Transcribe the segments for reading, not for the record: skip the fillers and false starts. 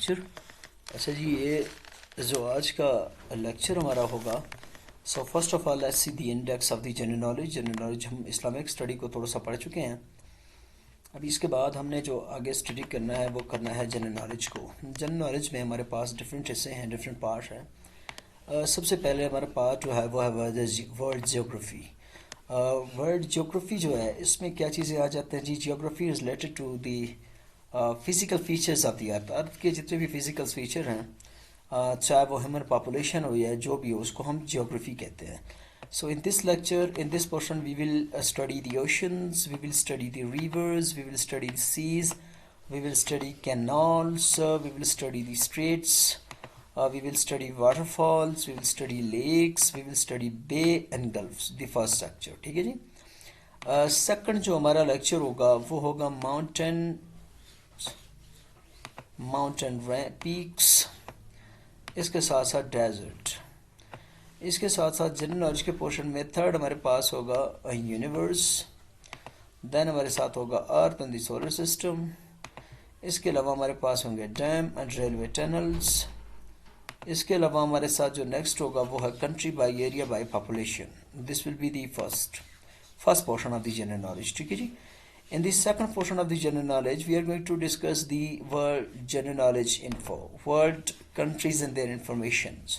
Lecture. अच्छा जी, ये जो आज का लेक्चर हमारा होगा, so first of all let's see the index of the general knowledge. General knowledge हम इस्लामिक स्टडी को थोड़ा सा पढ़ चुके हैं। अभी इसके बाद हमने जो आगे स्टडी करना है वो करना है जनरल नॉलेज को। जनरल नॉलेज में हमारे पास डिफरेंट हिस्से हैं, डिफरेंट पार्ट हैं। सबसे पहले हमारा पार्ट जो है वो है वर्ल्ड जियोग्राफी। वर्ल्ड जियोग्राफी जो है, इसमें क्या चीज़ें आ जाती हैं जी। Geography is related to the physical features of the earth. Earth के जितने भी फिज़िकल फीचर हैं, चाहे वो ह्यूमन पॉपुलेशन हो या जो भी हो, उसको हम जियोग्राफी कहते हैं। So in this lecture, in this portion, we will study the oceans, we will study the rivers, we will study the seas, we will study canals, we will study the straits, we will study waterfalls, we will study lakes, we will study bay and gulfs, the first lecture। ठीक है जी। Second जो हमारा lecture होगा वो होगा mountain peaks, इसके साथ साथ डेजर्ट, इसके साथ साथ जनरल नॉलेज के पोर्शन में थर्ड हमारे पास होगा यूनिवर्स। देन हमारे साथ होगा earth and the solar system. इसके अलावा हमारे पास होंगे डैम एंड रेलवे टनल्स। इसके अलावा हमारे साथ जो नेक्स्ट होगा वो है country by area by population. This will be the first portion of the general knowledge. ठीक है जी। In the second portion of the general knowledge, we are going to discuss the world general knowledge info, world countries and their informations,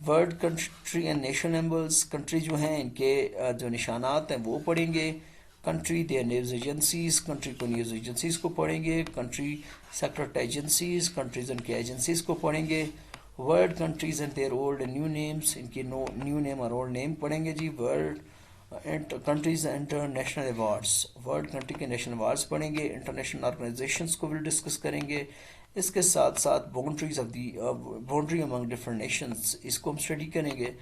world country and nation emblems. Country जो हैं इनके जो निशानात हैं वो पढ़ेंगे। Country their news agencies, country को news agencies को पढ़ेंगे। कंट्री सेक्रेट एजेंसीज, कंट्रीज उनके एजेंसीज को पढ़ेंगे। World countries and their old and new names, इनके न्यू नेम और ओल्ड नेम पढ़ेंगे जी। World countries international awards, world country के नेशनल अवार्ड्स पढ़ेंगे। इंटरनेशनल ऑर्गेनाइजेशंस को भी डिस्कस करेंगे। इसके साथ साथ boundaries of the boundary among different Nations, इसको हम स्टडी करेंगे।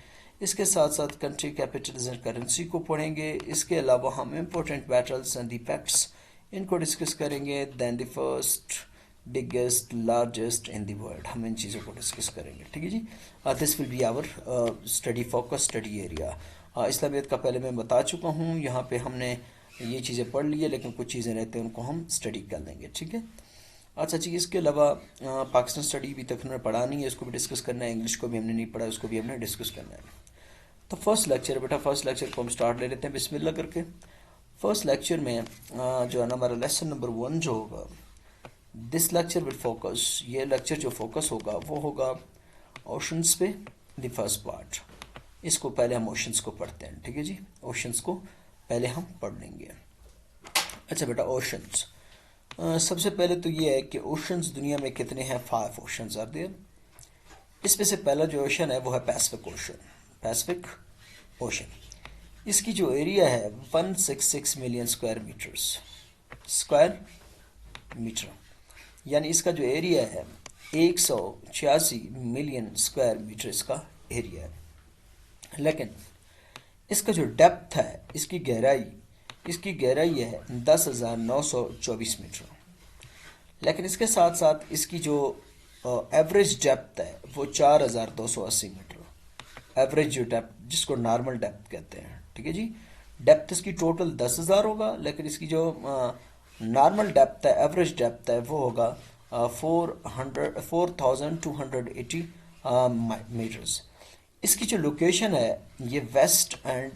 इसके साथ साथ कंट्री कैपिटल्स एंड करेंसी को पढ़ेंगे। इसके अलावा हम important battles and the facts इनको डिस्कस करेंगे। Then the first biggest largest in the world, हम इन चीज़ों को डिस्कस करेंगे। ठीक है जी। This will be our study focus, study area. Islamiyat का पहले मैं बता चुका हूँ, यहाँ पे हमने ये चीज़ें पढ़ ली है, लेकिन कुछ चीज़ें रहते हैं उनको हम स्टडी कर लेंगे। ठीक है। अच्छा जी, इसके अलावा पाकिस्तान स्टडी भी तक हमने पढ़ा नहीं है, इसको भी डिस्कस करना है। इंग्लिश को भी हमने नहीं पढ़ा, उसको भी हमने डिस्कस करना है। तो फर्स्ट लेक्चर बेटा, फर्स्ट लेक्चर को हम स्टार्ट ले लेते हैं बिस्मिल्लाह करके। फर्स्ट लेक्चर में जो है ना हमारा लेसन नंबर 1 जो होगा, दिस लेक्चर विल फोकस, ये लेक्चर जो फोकस होगा वो होगा ओशंस पे। द फर्स्ट पार्ट, इसको पहले हम ओशंस को पढ़ते हैं। ठीक है जी, ओशंस को पहले हम पढ़ लेंगे। अच्छा बेटा, ओशंस सबसे पहले तो ये है कि ओशंस दुनिया में कितने हैं। 5 ओशंस आर देयर। इसमें से पहला जो ओशन है वो है पैसिफिक ओशन। पैसिफिक ओशन, इसकी जो एरिया है 166 मिलियन स्क्वायर मीटर, यानी इसका जो एरिया है 186 मिलियन स्क्वायर मीटर इसका एरिया है। लेकिन इसका जो डेप्थ है, इसकी गहराई है 10,924 मीटर। लेकिन इसके साथ साथ इसकी जो एवरेज डेप्थ है वो 4,280 मीटर। एवरेज जो डेप्थ, जिसको नॉर्मल डेप्थ कहते हैं। ठीक है जी। डेप्थ इसकी टोटल 10,000 होगा, लेकिन इसकी जो नॉर्मल डेप्थ है, एवरेज डेप्थ है, वो होगा 4,280 मीटर्स। इसकी जो लोकेशन है ये वेस्ट एंड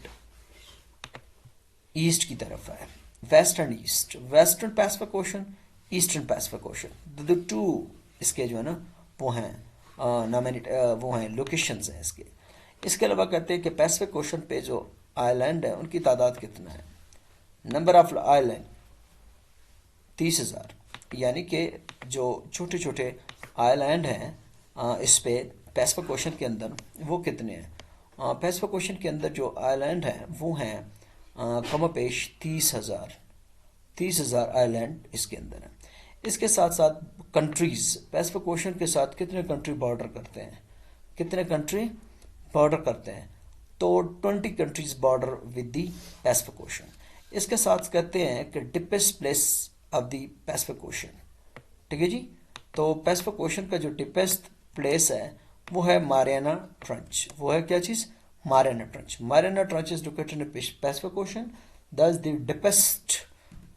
ईस्ट की तरफ है। West and east, western Pacific Ocean, eastern Pacific Ocean, the two इसके जो है ना वो हैं वो हैं लोकेशंस हैं इसके। इसके अलावा कहते हैं कि पैसिफिक ओशन पे जो आइलैंड है उनकी तादाद कितना है। नंबर ऑफ आइलैंड 30,000, यानी कि जो छोटे छोटे आइलैंड हैं इस पे पैसिफिक ओशन के अंदर वो कितने हैं। पैसिफिक ओशन के अंदर जो आइलैंड हैं वो हैं कम पेश 30,000 आइलैंड इसके अंदर है। इसके साथ साथ कंट्रीज, पैसिफिक ओशन के साथ कितने कंट्री बॉर्डर करते हैं, तो 20 countries border with the Pacific ocean. इसके साथ कहते हैं कि deepest place of the Pacific ocean. ठीक है जी। तो पैसिफिक ओशन का जो डिपेस्ट प्लेस है वो है मारियाना ट्रंच। वो है क्या चीज़? Mariana trench. Mariana trench is located in Pacific ocean, that's the deepest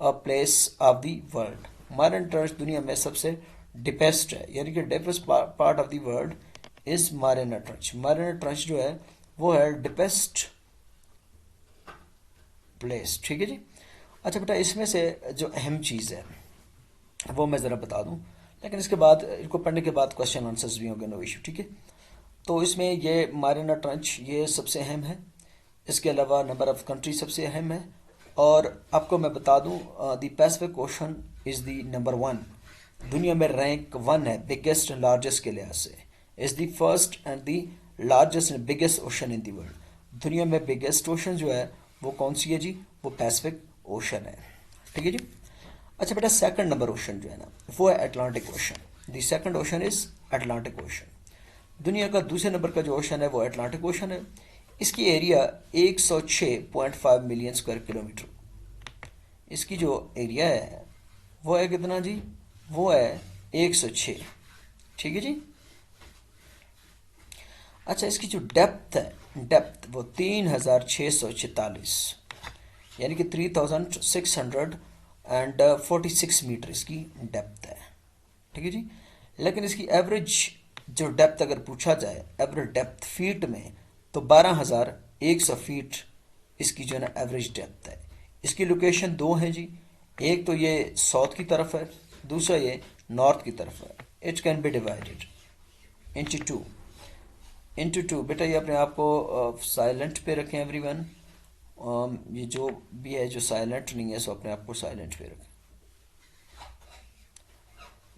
place of the world. Mariana trench दुनिया में सबसे डिपेस्ट है, यानी कि deepest part of the world is Mariana trench. Mariana trench जो है वो है डिपेस्ट प्लेस। ठीक है जी। अच्छा बेटा, इसमें से जो अहम चीज़ है वो मैं ज़रा बता दूं, लेकिन इसके बाद इनको पढ़ने के बाद क्वेश्चन आंसर्स भी होंगे, नो इशू। ठीक है। तो इसमें ये मारियाना ट्रंच ये सबसे अहम है, इसके अलावा नंबर ऑफ कंट्री सबसे अहम है, और आपको मैं बता दूं the Pacific ocean is the number 1, दुनिया में रैंक 1 है बिगेस्ट एंड लार्जेस्ट के लिहाज से, is the first and the largest and biggest ocean in the world. दुनिया में बिगेस्ट ओशन जो है वो कौन सी है जी, वो पैसिफिक ओशन है। ठीक है जी। अच्छा बेटा, सेकंड नंबर ओशन जो है ना वो है Atlantic ocean. The second ocean is Atlantic ocean. दुनिया का दूसरे नंबर का जो ओशन है वो अटलांटिक ओशन है। इसकी एरिया 106.5 मिलियन स्क्वायर किलोमीटर। इसकी जो एरिया है वो है कितना जी, वो है 106। ठीक है जी। अच्छा, इसकी जो डेप्थ है, डेप्थ वो 3646, यानी कि 3646 मीटर इसकी डेप्थ है। ठीक है जी। लेकिन इसकी एवरेज जो डेप्थ अगर पूछा जाए, एवरेज डेप्थ फीट में, तो 12,100 फीट इसकी जो है ना एवरेज डेप्थ है। इसकी लोकेशन दो है जी, एक तो ये साउथ की तरफ है, दूसरा ये नॉर्थ की तरफ है। It can be divided into two. बेटा ये अपने आप को साइलेंट पे रखें एवरीवन। ये जो भी है जो साइलेंट नहीं है सो अपने आप को साइलेंट पे रखें।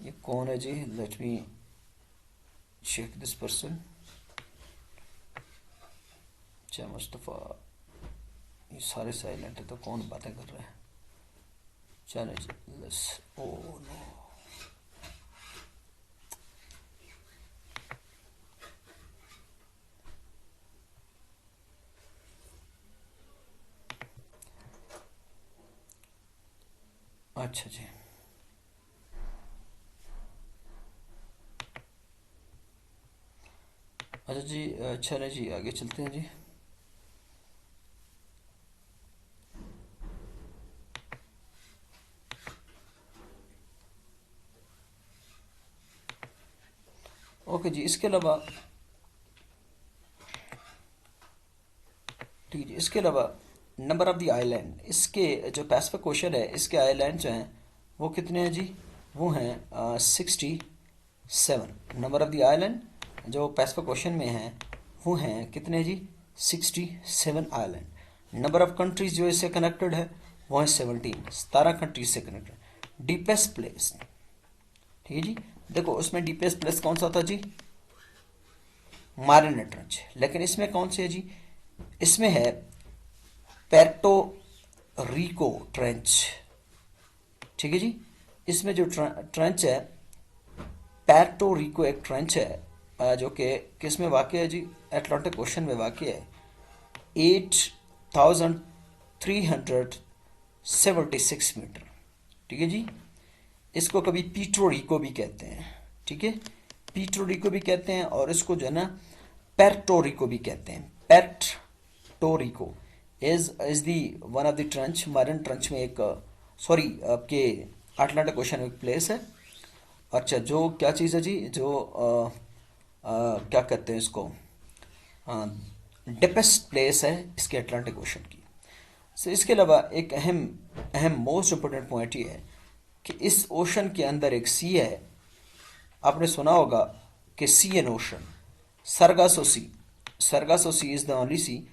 ये कौन है जी, let me check this person. अच्छा मुस्तफ़ा, ये सारे साइलेंट है तो कौन बातें कर रहे हैं। चलो जी, लेट्स, ओ नो, अच्छा जी। अच्छा जी, चले जी आगे चलते हैं जी। ओके जी, इसके अलावा ठीक है जी, इसके अलावा नंबर ऑफ द आइलैंड, इसके जो पैसिफिक ओशन है इसके आइलैंड जो हैं वो कितने हैं जी, वो हैं 67। नंबर ऑफ द आइलैंड जो पैसिफिक ओशन में हैं वो हैं कितने जी, 67 आइलैंड। नंबर ऑफ कंट्रीज जो इससे कनेक्टेड है वो हैं 17 कंट्रीज से कनेक्टेड। डीपेस्ट प्लेस, ठीक है जी। देखो उसमें डीपेस्ट प्लेस कौन सा था जी, मारियाना ट्रंच। लेकिन इसमें कौन से है जी, इसमें है पेर्टो रिको ट्रेंच। ठीक है जी। इसमें जो ट्रेंच है, पेर्टो रिको एक ट्रेंच है जो कि किस में वाक़ है जी, अटलांटिक ओशन में वाक़ है। 8,376 मीटर। ठीक है जी। इसको कभी पीट्रो रिको भी कहते हैं। ठीक है, पीट्रो रिको भी कहते हैं, और इसको जो है ना पेर्टो रिको भी कहते हैं। Puerto Rico is the one of the trench, Mariana trench में एक, सॉरी आपके अटलांटिक ओशन में एक प्लेस है। अच्छा, जो क्या चीज़ है जी, जो क्या कहते हैं इसको, डिपेस्ट प्लेस है इसके अटलांटिक ओशन की। सो इसके अलावा एक अहम अहम मोस्ट इम्पोर्टेंट पॉइंट ये है कि इस ओशन के अंदर एक सी है। आपने सुना होगा कि sea and ocean, Sargasso sea. Sargasso C is the only sea,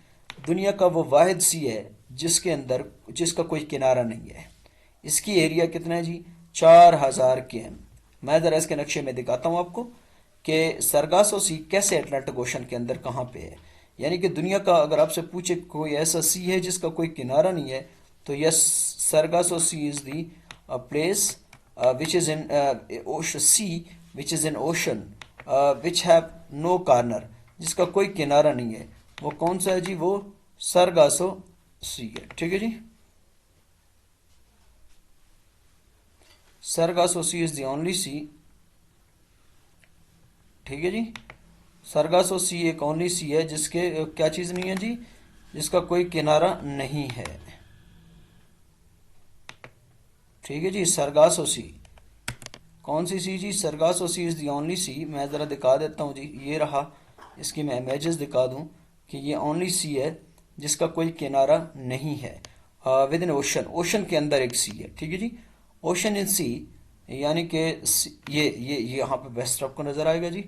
दुनिया का वो वाहिद सी है जिसके अंदर जिसका कोई किनारा नहीं है। इसकी एरिया कितना है जी, 4,000 km। मैं ज़रा इसके नक्शे में दिखाता हूँ आपको कि सरगासो सी कैसे अटलांटिक ओशन के अंदर कहाँ पे है। यानी कि दुनिया का अगर आपसे पूछे कोई ऐसा सी है जिसका कोई किनारा नहीं है, तो yes, Sargasso C is the place which is in ocean sea which is in ocean which have no corner, जिसका कोई किनारा नहीं है। वो कौन सा है जी, वो सरगासो सी है। ठीक है जी, Sargasso sea is the only sea. ठीक है जी, सरगासो सी एक ओनली सी है जिसके क्या चीज़ नहीं है जी, जिसका कोई किनारा नहीं है। ठीक है जी, सरगासो सी कौन सी सी जी? Sargasso C is the only sea. मैं ज़रा दिखा देता हूँ जी, ये रहा, इसकी मैं इमेजेस दिखा दूँ कि ये ओनली सी है जिसका कोई किनारा नहीं है विद इन ओशन। ओशन के अंदर एक सी है, ठीक है जी, ओशन इन सी, यानी कि ये यहाँ पे बेस्ट आपको नज़र आएगा जी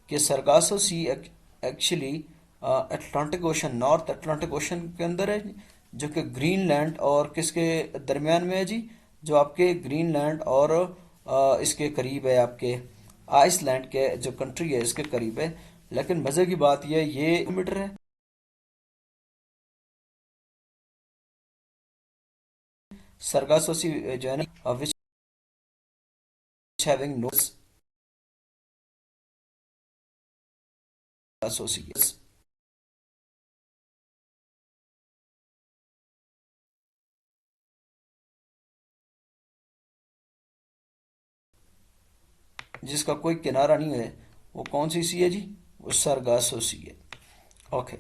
कि Sargasso sea actually Atlantic ocean, north Atlantic ocean के अंदर है जी, जो कि ग्रीनलैंड और किसके दरमियान में है जी? जो आपके ग्रीनलैंड और इसके करीब है, आपके आइसलैंड के जो कंट्री है इसके करीब है। लेकिन मज़े की बात यह ये किलोमीटर है सरगासो सी जो है ना, विच हैविंग नो एसोसिएट्स, जिसका कोई किनारा नहीं है, वो कौन सी सी है जी? वो सरगासो सी है। ओके,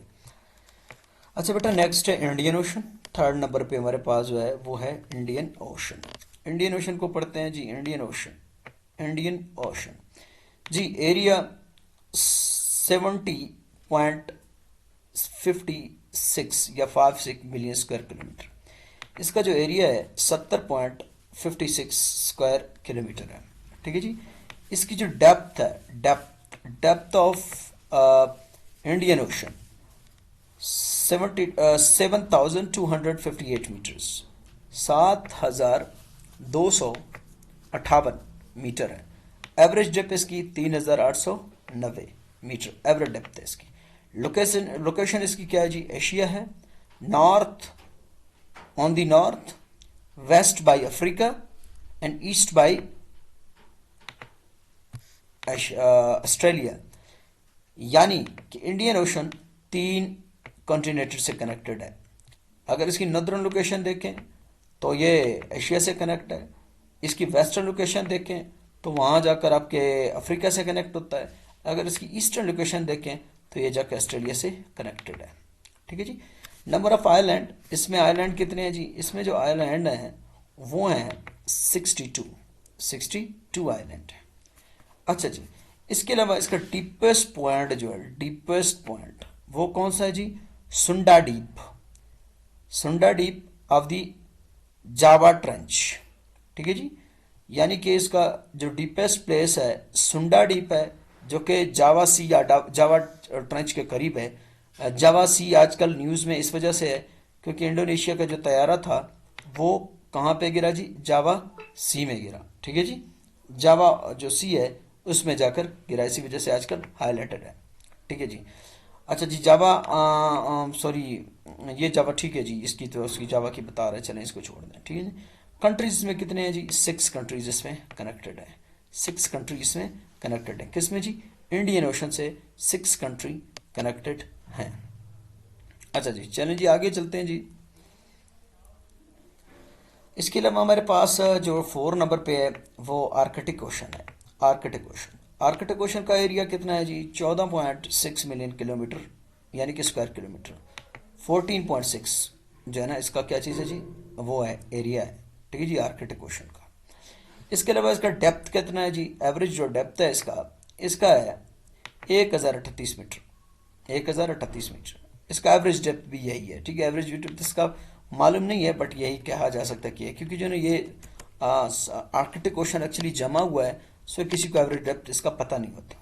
अच्छा बेटा नेक्स्ट है इंडियन ओशन। थर्ड नंबर पे हमारे पास जो है वो है इंडियन ओशन। इंडियन ओशन को पढ़ते हैं जी, इंडियन ओशन। इंडियन ओशन जी, एरिया 70.56 या 56 मिलियन स्क्वायर किलोमीटर। इसका जो एरिया है 70.56 स्क्वायर किलोमीटर है, ठीक है जी। इसकी जो डेप्थ है, depth of Indian Ocean 7,258 metres, 7,258 metre है। एवरेज डेप्थ इसकी 3,890 मीटर एवरेज डेप्थ है इसकी। लोकेशन लोकेशन इसकी क्या है जी? एशिया है, north, on the north, west by Africa and east by Australia. यानी कि इंडियन ओशन 3 कॉन्टिनेंट से कनेक्टेड है। अगर इसकी नॉर्दर्न लोकेशन देखें तो ये एशिया से कनेक्ट है, इसकी वेस्टर्न लोकेशन देखें तो वहाँ जाकर आपके अफ्रीका से कनेक्ट होता है, अगर इसकी ईस्टर्न लोकेशन देखें तो ये जाकर ऑस्ट्रेलिया से कनेक्टेड है, ठीक है जी। नंबर ऑफ आइलैंड, इसमें आइलैंड कितने हैं जी? इसमें जो आइलैंड हैं वो हैं 62 आइलैंड है। अच्छा जी, इसके अलावा इसका डीपेस्ट पॉइंट जो है, डीपेस्ट पॉइंट वो कौन सा है जी? सुंडा डीप, सुंडा deep of the Java trench, ठीक है जी। यानी कि इसका जो डीपेस्ट प्लेस है सुंडा डीप है, जो कि जावा सी या जावा ट्रेंच के करीब है। जावा सी आजकल न्यूज़ में इस वजह से है क्योंकि इंडोनेशिया का जो तैयारा था वो कहाँ पे गिरा जी? जावा सी में गिरा, ठीक है जी। जावा जो सी है उसमें जाकर गिरा, इसी वजह से आजकल हाईलाइटेड है, ठीक है जी। अच्छा जी, जावा सॉरी, ये जावा ठीक है जी, इसकी तो उसकी जावा की बता रहे, चलें इसको छोड़ दें, ठीक है जी। कंट्रीज में कितने हैं जी? 6 कंट्रीज इसमें कनेक्टेड है, 6 कंट्रीज इसमें कनेक्टेड है। किसमें जी? इंडियन ओशन से 6 कंट्री कनेक्टेड हैं। अच्छा जी, चलें जी आगे चलते हैं जी। इसके अलावा हमारे पास जो 4 नंबर पे है वो आर्कटिक ओशन है। आर्कटिक ओशन, आर्कटिक ओशन का एरिया कितना है जी? 14.6 मिलियन किलोमीटर, यानी कि स्क्वायर किलोमीटर। 14.6 जो है ना, इसका क्या चीज़ है जी? वो है एरिया है, ठीक है जी, आर्कटिक ओशन का। इसके अलावा इसका डेप्थ कितना है जी? एवरेज जो डेप्थ है इसका, इसका है 1,038 मीटर, 1,038 मीटर। इसका एवरेज डेप्थ भी यही है, ठीक है। एवरेज डेप्थ इसका मालूम नहीं है बट यही कहा जा सकता है कि है, क्योंकि जो ना ये आर्कटिक ओशन एक्चुअली जमा हुआ है, सो किसी को एवरेज डेप्थ इसका पता नहीं होता।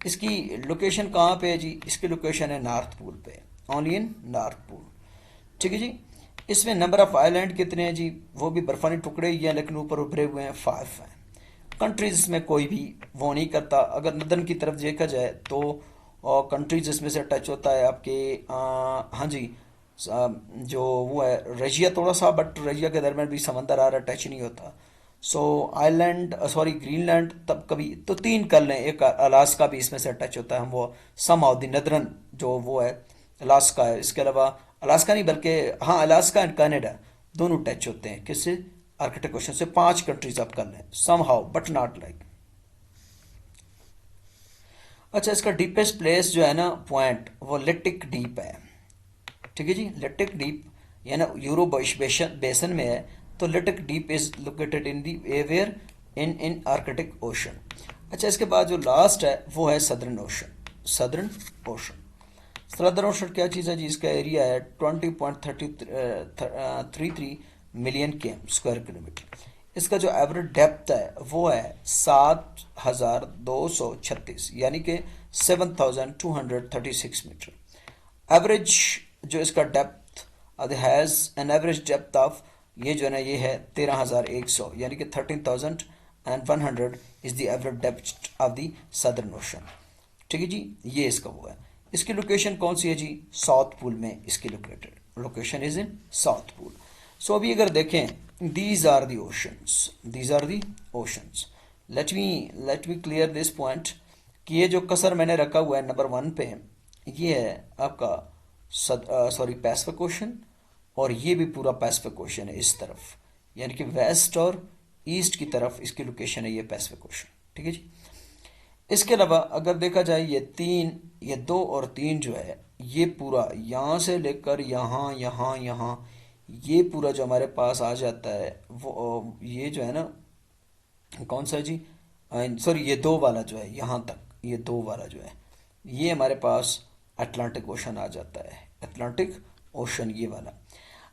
इसकी लोकेशन कहाँ पे है जी? इसकी लोकेशन है नॉर्थ पोल पे, ओनली इन नॉर्थ पोल, ठीक है जी। इसमें नंबर ऑफ आइलैंड कितने हैं जी? वो भी बर्फानी टुकड़े ही हैं लेकिन ऊपर उभरे हुए हैं, 5 हैं। कंट्रीज में कोई भी वो नहीं करता। अगर नदन की तरफ देखा जाए तो कंट्रीज इसमें से टच होता है आपके हाँ जी, जो वो है रशिया थोड़ा सा, बट रशिया के दरमियान भी समंदर आ रहा, टच नहीं होता। सो आइलैंड सॉरी ग्रीनलैंड तब कभी तो 3 कर लें, एक अलास्का भी इसमें से टच होता है, हम वो सम ऑफ द नदरन जो वो है अलास्का है। इसके अलावा अलास्का नहीं बल्कि हाँ अलास्का एंड कनाडा दोनों टच होते हैं किससे? आर्कटिक ओशन से। 5 कंट्रीज आप कर लें somehow but not like. अच्छा, इसका डीपेस्ट प्लेस जो है ना पॉइंट वो लिटिक डीप है, ठीक है जी। लिटिक डीप या ना यूरो बेसन में है, तो Litke deep is located in the where in Arctic Ocean. अच्छा, इसके बाद जो लास्ट है वो है Southern Ocean. Southern Ocean, Southern Ocean क्या चीज़ है जी? इसका एरिया है 20.33 मिलियन स्क्वायर किलोमीटर। इसका जो एवरेज डेप्थ है वो है 7,236, यानी कि 7,236 मीटर। एवरेज जो इसका depth has an average depth of, ये जो है ना ये है 13,100, यानी कि 13,100 is the average depth of the southern ocean. ठीक है जी, ये इसका वो है। इसकी लोकेशन कौन सी है जी? साउथ पोल में इसकी located, location is in south pole. So अभी अगर देखें, these are the oceans, these are the oceans. Let me clear this point कि ये जो कसर मैंने रखा हुआ है नंबर 1 पे, ये है आपका सॉरी पैसिफिक ओशन, और ये भी पूरा पैसिफिक ओशन है इस तरफ, यानी कि वेस्ट और ईस्ट की तरफ इसकी लोकेशन है ये पैसिफिक ओशन। ठीक है जी। इसके अलावा अगर देखा जाए ये तीन, ये 2 और 3 जो है, ये पूरा यहाँ से लेकर यहाँ यहाँ यहाँ, ये पूरा जो हमारे पास आ जाता है वो ये जो है ना, कौन सा है जी? सॉरी, ये 2 वाला जो है यहाँ तक, ये 2 वाला जो है, ये हमारे पास अटलांटिक ओशन आ जाता है, अटलांटिक ओशन ये वाला।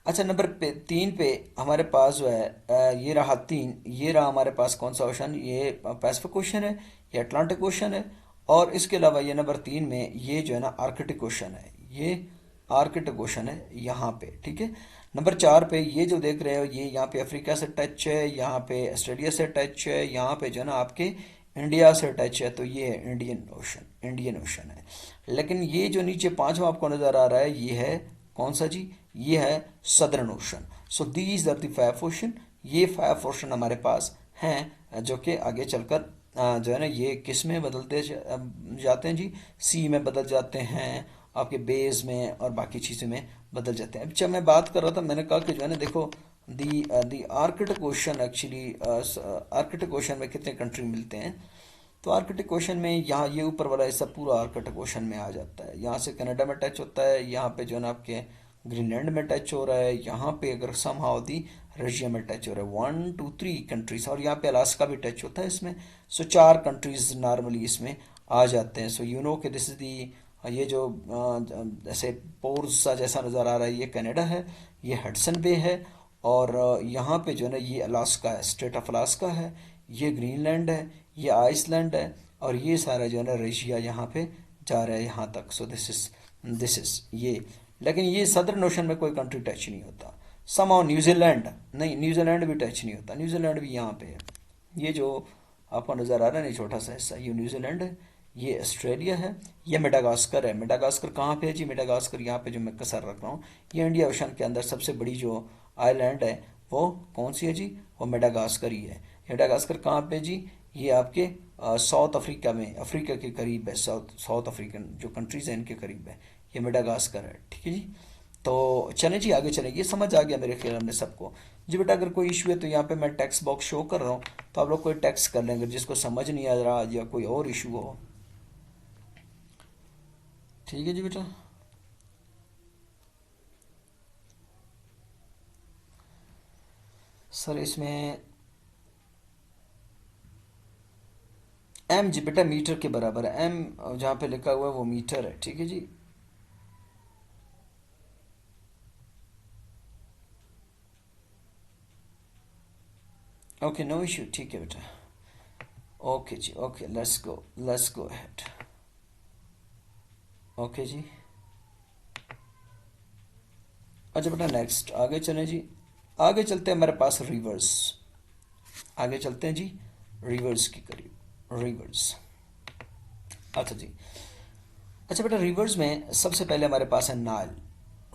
अच्छा, नंबर 3 पे हमारे पास जो है ये रहा 3, ये रहा हमारे पास कौन सा ओशन? ये पैसिफिक ओशन है, ये अटलांटिक ओशन है, और इसके अलावा ये नंबर 3 में ये जो है ना आर्कटिक ओशन है, ये आर्कटिक ओशन है यहाँ पे। ठीक है। नंबर 4 पे ये जो देख रहे हो, ये यहाँ पे अफ्रीका से टच है, यहाँ पे ऑस्ट्रेलिया से टच है, यहाँ पे जो है ना आपके इंडिया से टच है, तो ये है इंडियन ओशन, इंडियन ओशन है। लेकिन ये जो नीचे 5वां आपको नज़र आ रहा है, ये है कौन सा जी? ये है Southern Ocean. So these are the 5 ocean. ये 5 ओशन हमारे पास हैं, जो कि आगे चलकर जो है ना ये किस में बदलते जाते हैं जी? सी में बदल जाते हैं, आपके बेस में और बाकी चीज़ों में बदल जाते हैं। जब मैं बात कर रहा था, मैंने कहा कि जो है ना देखो, the Arctic ocean actually, Arctic ocean में कितने कंट्री मिलते हैं? तो आर्कटिक ओशन में यहाँ ये ऊपर वाला हिस्सा पूरा आर्कटिक ओशन में आ जाता है। यहाँ से कनाडा में टच होता है, यहाँ पे जो है ना आपके ग्रीनलैंड में टच हो रहा है, यहाँ पे अगर समहाउ दी रशिया में टच हो रहा है, 1 2 3 कंट्रीज, और यहाँ पे अलास्का भी टच होता है इसमें। सो 4 कंट्रीज नॉर्मली इसमें आ जाते हैं। सो यू नो कि दिस इज दी, ये जो ऐसे पोर्स सा जैसा नज़र आ रहा है, ये कनाडा है, ये हडसन बे है, और यहाँ पे जो है ना ये अलास्का है, स्टेट ऑफ अलास्का है, ये ग्रीनलैंड है, ये आइसलैंड है, और ये सारा जो है ना रशिया यहाँ पे जा रहा है यहाँ तक। सो दिस इज ये। लेकिन ये सदर्न ओशन में कोई कंट्री टच नहीं होता। समाओ न्यूजीलैंड, नहीं, न्यूजीलैंड भी टच नहीं होता, न्यूजीलैंड भी यहाँ पे है। ये जो आपको नज़र आ रहा है ना छोटा सा हिस्सा, ये न्यूजीलैंड है, ये ऑस्ट्रेलिया है, ये मेडागास्कर है। मेडागास्कर कहाँ पे है जी? मेडागास्कर यहाँ पे जो मैं कसर रख रहा हूँ, ये इंडिया ओशन के अंदर सबसे बड़ी जो आइलैंड है वो कौन सी है जी? वो मेडागास्कर ही है। मेडागास्कर कहाँ पे जी? ये आपके साउथ अफ्रीका में, अफ्रीका के करीब है, साउथ साउथ अफ्रीकन जो कंट्रीज हैं इनके करीब है, ये मेडागास्कर है। ठीक है जी। तो चलें जी, आगे चलें। ये समझ आ गया मेरे ख्याल में सबको जी। बेटा अगर कोई इशू है तो यहाँ पे मैं टेक्स्ट बॉक्स शो कर रहा हूँ, तो आप लोग कोई टेक्स्ट कर लेंगे जिसको समझ नहीं आ रहा या कोई और इशू हो। ठीक है जी बेटा। सर इसमें एम जी बेटा मीटर के बराबर है, एम जहाँ पे लिखा हुआ है वो मीटर है। ठीक है जी। ओके, नो इशू, ठीक है बेटा। ओके जी, okay, let's go ahead. Okay जी। अच्छा बेटा नेक्स्ट आगे चलें जी। आगे चलते हैं हमारे पास रिवर्स, आगे चलते हैं जी रिवर्स के करीब, रिवर्स। अच्छा जी। अच्छा बेटा रिवर्स में सबसे पहले हमारे पास है नाइल,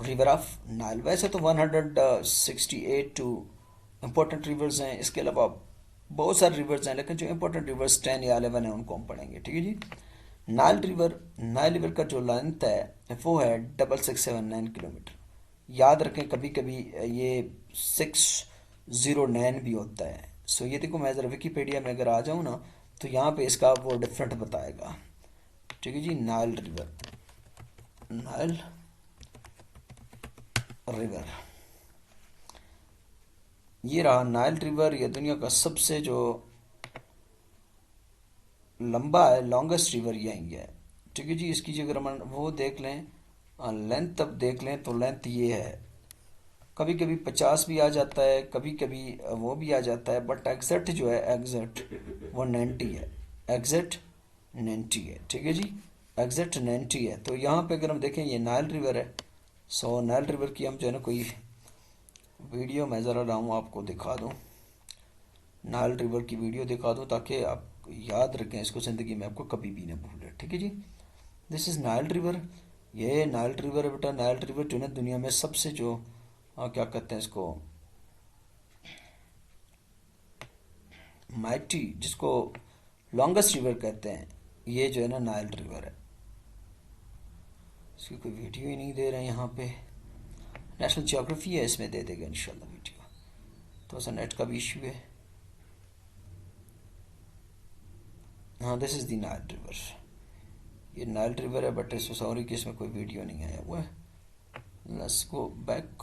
रिवर ऑफ नाइल। वैसे तो 168 टू इम्पोर्टेंट रिवर्स हैं, इसके अलावा बहुत सारे रिवर्स हैं, लेकिन जो इम्पोर्टेंट रिवर्स 10 या 11 है उनको हम पढ़ेंगे। ठीक है जी। नाइल रिवर, नाइल रिवर का जो लेंथ है वो है 6679 किलोमीटर। याद रखें कभी कभी ये 609 भी होता है। सो ये देखो, मैं ज़रा विकीपीडिया में अगर आ जाऊँ ना, तो यहाँ पे इसका वो डिफरेंट बताएगा। ठीक है जी। नाइल रिवर, नाइल रिवर, ये रहा नाइल रिवर। ये दुनिया का सबसे जो लंबा है, लॉन्गेस्ट रिवर यही है। ठीक है जी। इसकी जो अगर हम वो देख लें, लेंथ अब देख लें तो लेंथ ये है। कभी कभी 50 भी आ जाता है, कभी कभी वो भी आ जाता है, बट एग्जैक्ट जो है एग्जैक्ट वो 90 है। एग्जैक्ट 90 है। ठीक है जी। एग्जैक्ट 90 है। तो यहाँ पे अगर हम देखें ये नाइल रिवर है। सो नाइल रिवर की हम जो है ना कोई वीडियो मैं ज़रा रहा हूँ आपको दिखा दूँ, नाइल रिवर की वीडियो दिखा दूँ ताकि आप याद रखें इसको, ज़िंदगी में आपको कभी भी ना भूलें। ठीक है जी। This is Nile river. ये नाइल रिवर है बेटा। नाइल रिवर जो है ना दुनिया में सबसे जो क्या कहते हैं इसको, माइटी, जिसको लॉन्गेस्ट रिवर कहते हैं, ये जो है ना नाइल रिवर है। इसकी कोई वीडियो ही नहीं दे रहे हैं यहाँ पे। नेशनल जियोग्राफी है, इसमें दे देगा इंशाल्लाह वीडियो। तो ऐसा नेट का भी इशू है। हाँ, this is the Nile river. ये नाइल रिवर है, बट सॉरी कि इसमें कोई वीडियो नहीं आया हुआ है। Let's go back.